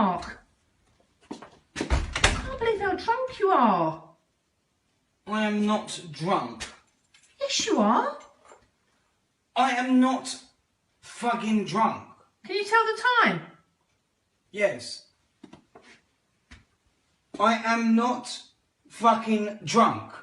Mark. I can't believe how drunk you are. I am not drunk. Yes, you are. I am not fucking drunk. Can you tell the time? Yes. I am not fucking drunk.